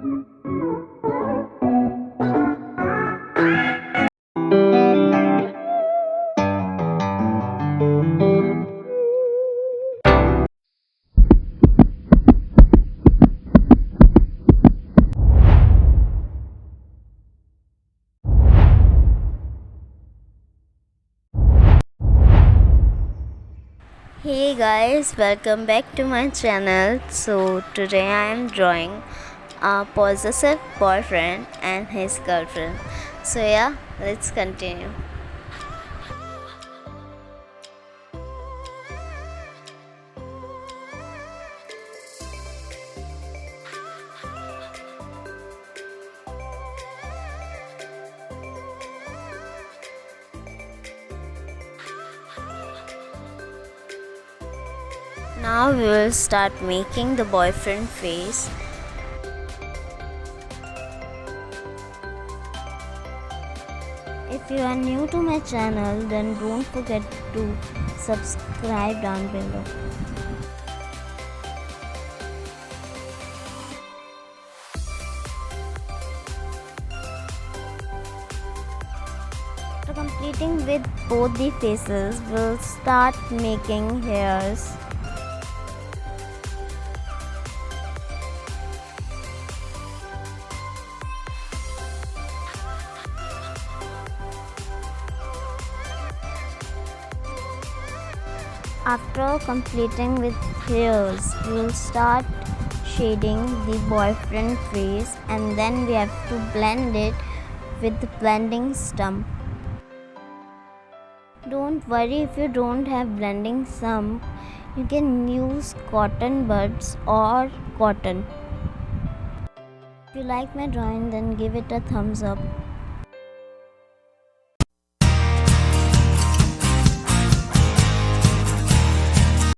Hey guys, welcome back to my channel. So today I am drawing a possessive boyfriend and his girlfriend. So yeah, let's continue. Now we will start making the boyfriend face. If you are new to my channel, then don't forget to subscribe down below. After completing with both the faces, we'll start making hairs. After completing with hairs, we will start shading the boyfriend face, and then we have to blend it with the blending stump. Don't worry if you don't have blending stump, you can use cotton buds or cotton. If you like my drawing, then give it a thumbs up.